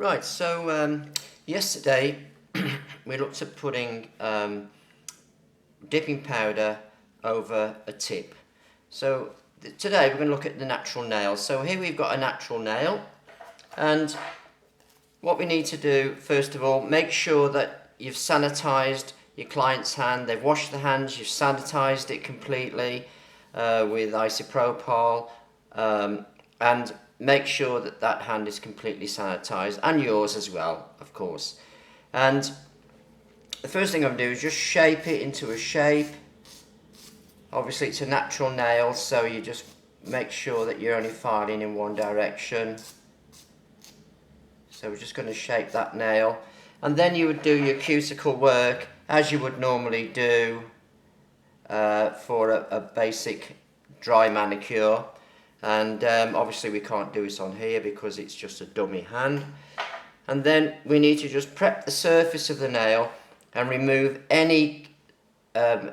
Right, so yesterday we looked at putting dipping powder over a tip. So today we're going to look at the natural nail. So here we've got a natural nail, and what we need to do first of all, make sure that you've sanitized your client's hand. They've washed the hands, you've sanitized it completely with isopropyl, and make sure that that hand is completely sanitized, and yours as well, of course. And the first thing I'm going to do is just shape it into a shape. Obviously it's a natural nail, so you just make sure that you're only filing in one direction. So we're just going to shape that nail, and then you would do your cuticle work as you would normally do for a basic dry manicure. And obviously we can't do this on here because it's just a dummy hand. And then we need to just prep the surface of the nail and remove any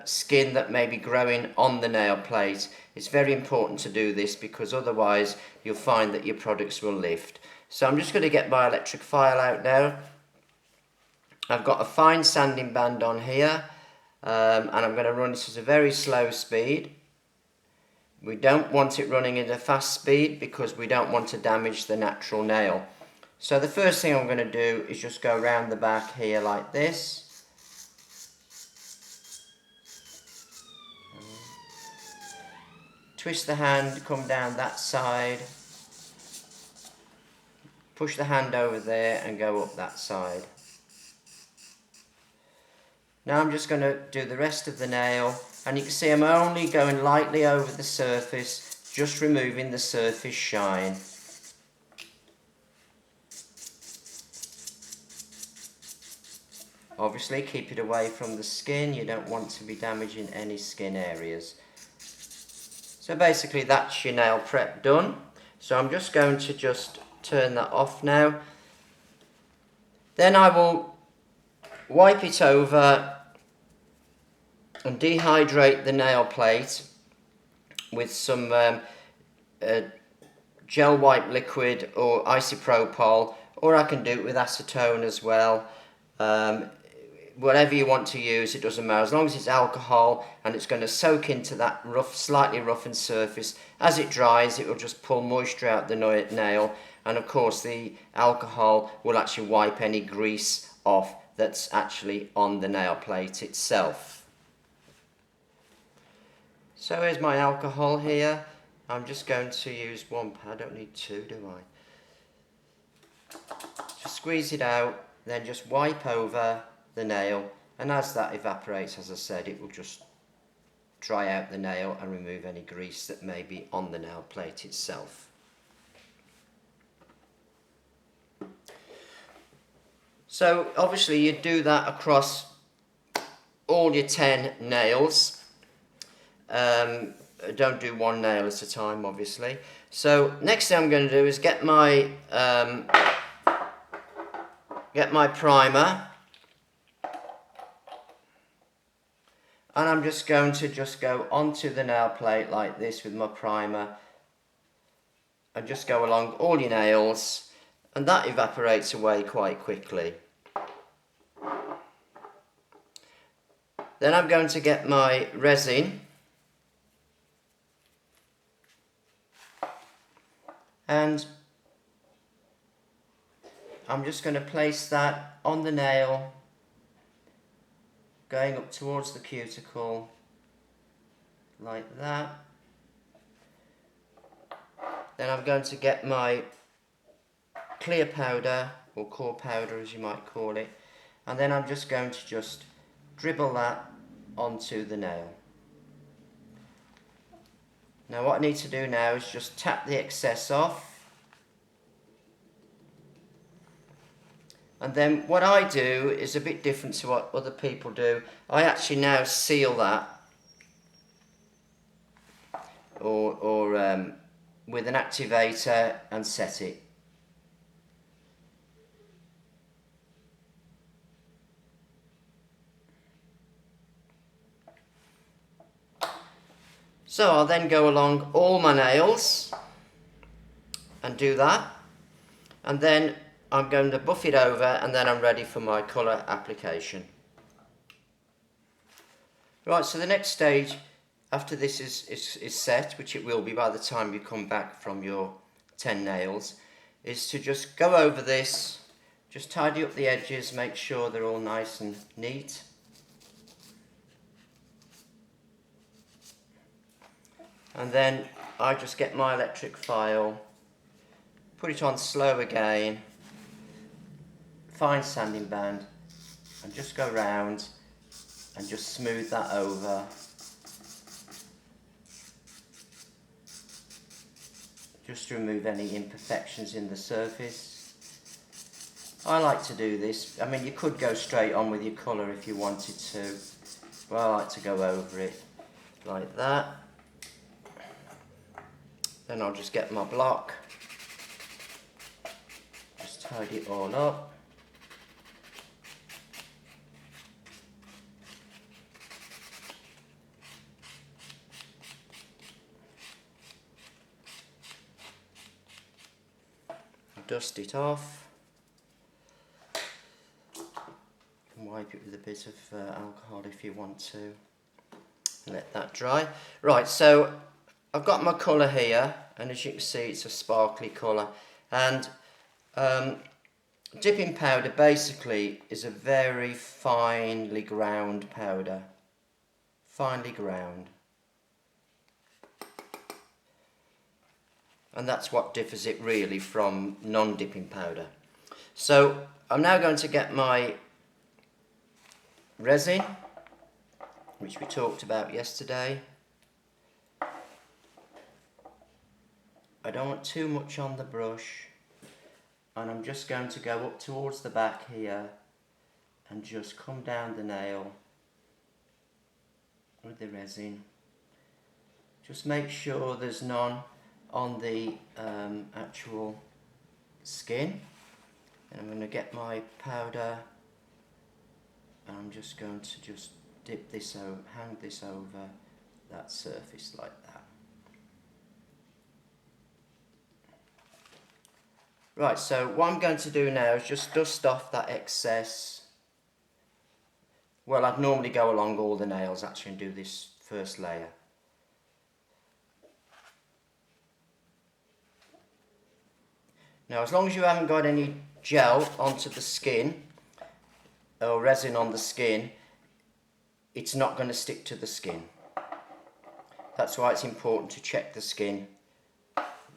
skin that may be growing on the nail plate. It's very important to do this because otherwise you'll find that your products will lift. So I'm just going to get my electric file out now. I've got a fine sanding band on here, and I'm going to run this at a very slow speed. We don't want it running at a fast speed because we don't want to damage the natural nail. So the first thing I'm going to do is just go around the back here like this. Twist the hand, come down that side. Push the hand over there and go up that side. Now I'm just going to do the rest of the nail, and you can see I'm only going lightly over the surface, just removing the surface shine. Obviously keep it away from the skin, you don't want to be damaging any skin areas. So basically that's your nail prep done. So I'm just going to just turn that off now. Then I will wipe it over and dehydrate the nail plate with some gel wipe liquid or isopropyl, or I can do it with acetone as well. Whatever you want to use, it doesn't matter, as long as it's alcohol and it's going to soak into that rough, slightly roughened surface. As it dries, it will just pull moisture out the nail, and of course the alcohol will actually wipe any grease off that's actually on the nail plate itself. So here's my alcohol here. I'm just going to use one pad, I don't need two, do I? Just squeeze it out, then just wipe over the nail, and as that evaporates, as I said, it will just dry out the nail and remove any grease that may be on the nail plate itself. So obviously you do that across all your 10 nails. Don't do one nail at a time, obviously. So next thing I'm going to do is get my primer, and I'm just going to go onto the nail plate like this with my primer, and just go along all your nails, and that evaporates away quite quickly. Then I'm going to get my resin, and I'm just going to place that on the nail, going up towards the cuticle, like that. Then I'm going to get my clear powder, or core powder as you might call it, and then I'm just going to just dribble that onto the nail. Now what I need to do now is just tap the excess off. And then what I do is a bit different to what other people do. I actually now seal that, or with an activator, and set it. So I'll then go along all my nails and do that. And then I'm going to buff it over and then I'm ready for my colour application. Right, so the next stage after this is set, which it will be by the time you come back from your 10 nails, is to just go over this, just tidy up the edges, make sure they're all nice and neat. And then I just get my electric file, put it on slow again, fine sanding band, and just go round and just smooth that over. Just to remove any imperfections in the surface. I like to do this. I mean, you could go straight on with your colour if you wanted to, but I like to go over it like that. Then I'll just get my block, just tidy it all up. Dust it off and wipe it with a bit of alcohol if you want to. Let that dry. Right, so I've got my colour here, and as you can see it's a sparkly colour, and dipping powder basically is a very finely ground powder, finely ground. And that's what differs it really from non-dipping powder. So I'm now going to get my resin, which we talked about yesterday. I don't want too much on the brush, and I'm just going to go up towards the back here and just come down the nail with the resin. Just make sure there's none on the actual skin, and I'm going to get my powder and I'm just going to just dip this over, hang this over that surface like that. Right, so what I'm going to do now is just dust off that excess. Well, I'd normally go along all the nails actually and do this first layer. Now, as long as you haven't got any gel onto the skin, or resin on the skin, it's not going to stick to the skin. That's why it's important to check the skin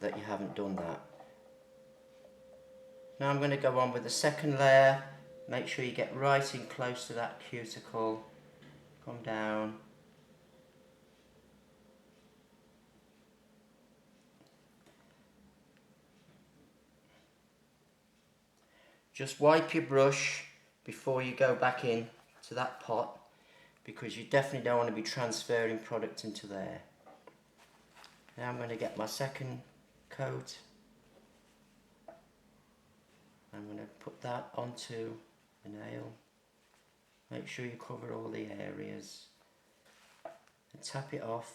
that you haven't done that. Now I'm going to go on with the second layer. Make sure you get right in close to that cuticle. Come down. Just wipe your brush before you go back in to that pot, because you definitely don't want to be transferring product into there. Now I'm going to get my second coat. I'm going to put that onto the nail. Make sure you cover all the areas and tap it off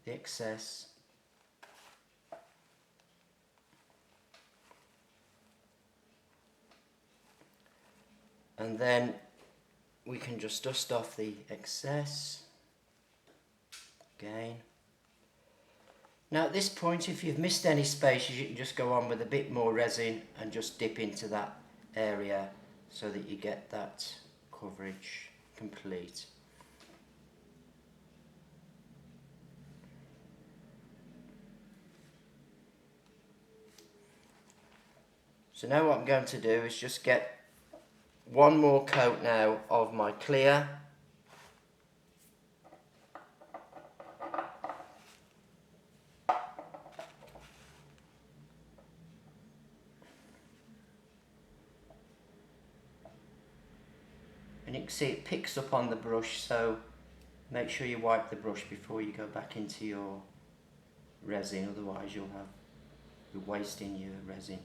the excess. And then we can just dust off the excess again. Now at this point, if you've missed any spaces, you can just go on with a bit more resin and just dip into that area so that you get that coverage complete. So now what I'm going to do is just get one more coat now of my clear. And you can see it picks up on the brush, so make sure you wipe the brush before you go back into your resin, otherwise you're wasting your resin.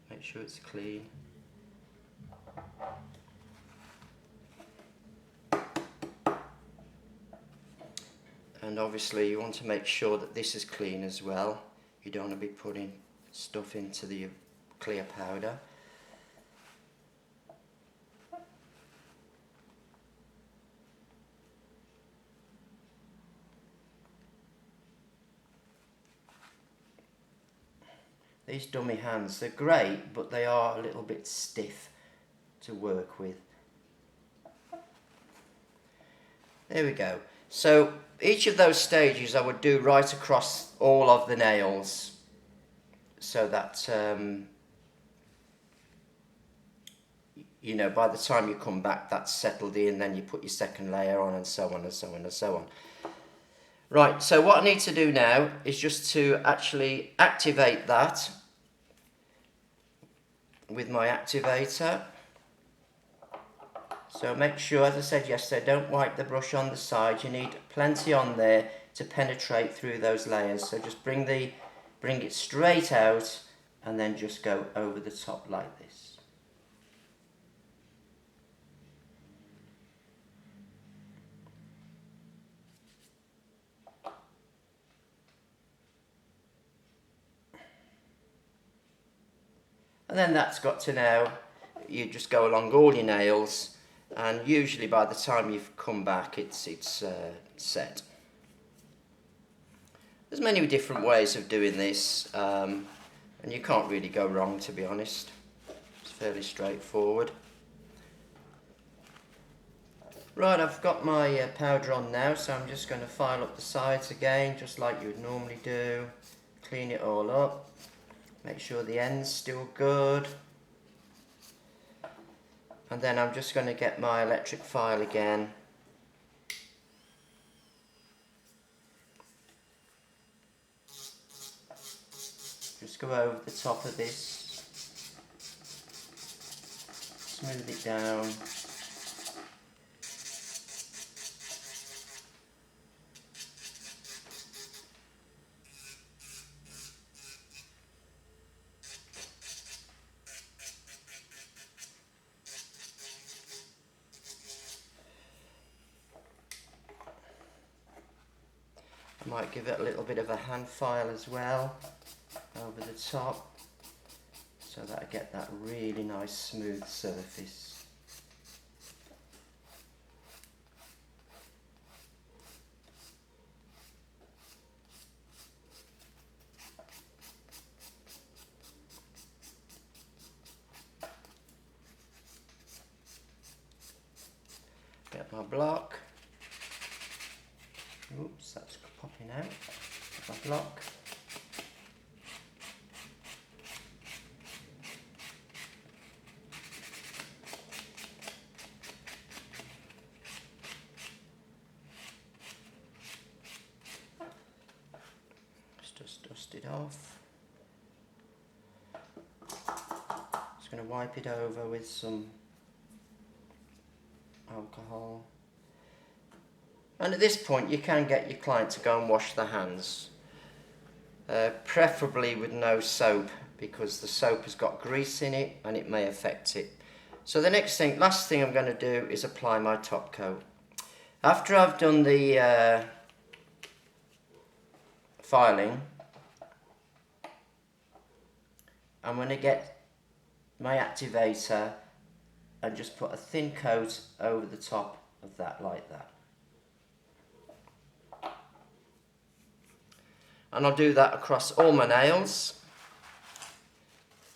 Make sure it's clean. And obviously you want to make sure that this is clean as well. You don't want to be putting stuff into the clear powder. These dummy hands, they're great, but they are a little bit stiff to work with. There we go. So each of those stages I would do right across all of the nails, so that you know, by the time you come back that's settled in, then you put your second layer on, and so on and so on and so on. Right, so what I need to do now is just to actually activate that with my activator. So make sure, as I said yesterday, don't wipe the brush on the side. You need plenty on there to penetrate through those layers. So just bring it straight out and then just go over the top like this. And then that's got to now, you just go along all your nails, and usually by the time you've come back it's set. There's many different ways of doing this, and you can't really go wrong, to be honest. It's fairly straightforward. Right, I've got my powder on now, so I'm just going to file up the sides again, just like you would normally do. Clean it all up. Make sure the end's still good. And then I'm just going to get my electric file again. Just go over the top of this. Smooth it down. I might give it a little bit of a hand file as well over the top, so that I get that really nice smooth surface. Get my block. Oops, that's popping out. Get my block. Let's just dust it off. Just going to wipe it over with some alcohol. And at this point you can get your client to go and wash their hands, preferably with no soap, because the soap has got grease in it and it may affect it. So the last thing I'm going to do is apply my top coat. After I've done the filing, I'm going to get my activator and just put a thin coat over the top of that like that. And I'll do that across all my nails.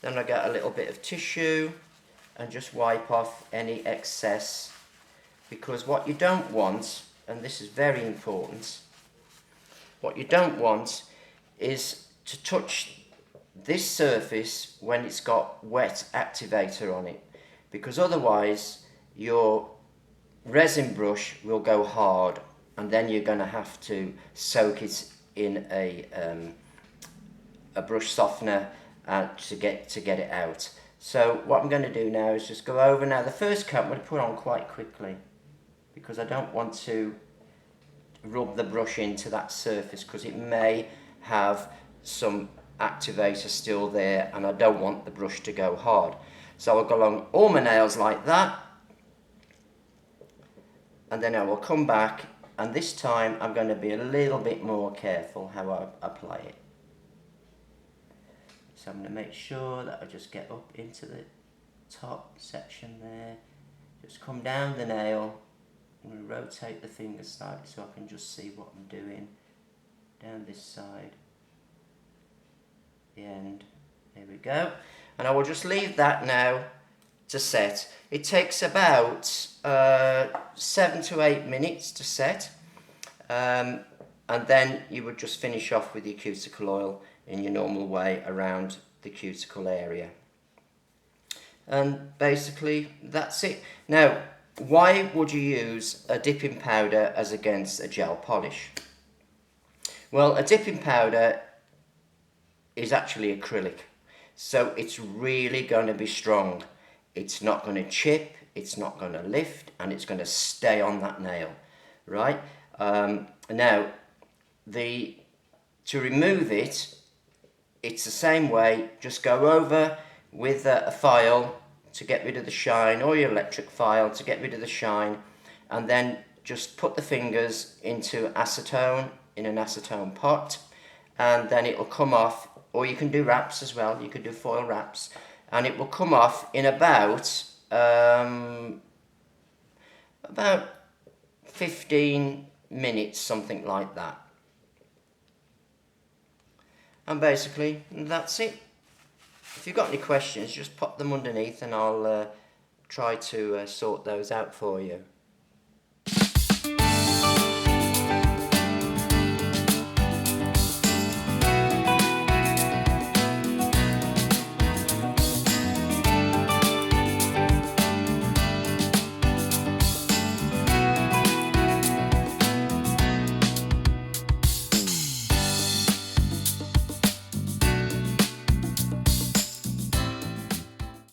Then I get a little bit of tissue and just wipe off any excess, because what you don't want, and this is very important, what you don't want is to touch this surface when it's got wet activator on it, because otherwise your resin brush will go hard and then you're going to have to soak it in a brush softener to get it out. So what I'm going to do now is just go over. Now the first coat I'm going to put on quite quickly, because I don't want to rub the brush into that surface, because it may have some activator still there and I don't want the brush to go hard. So I'll go along all my nails like that, and then I will come back, and this time I'm going to be a little bit more careful how I apply it. So I'm going to make sure that I just get up into the top section there, just come down the nail. I'm going to rotate the finger slightly so I can just see what I'm doing down this side, the end. There we go. And I will just leave that now to set. It takes about 7 to 8 minutes to set, and then you would just finish off with your cuticle oil in your normal way around the cuticle area. And basically that's it. Now, why would you use a dipping powder as against a gel polish? Well, a dipping powder is actually acrylic, so it's really going to be strong. It's not going to chip, it's not going to lift, and it's going to stay on that nail, right? Now, to remove it, it's the same way. Just go over with a file to get rid of the shine, or your electric file to get rid of the shine, and then just put the fingers into acetone in an acetone pot, and then it will come off. Or you can do wraps as well, you could do foil wraps, and it will come off in about 15 minutes, something like that. And basically that's it. If you've got any questions, just pop them underneath and I'll try to sort those out for you.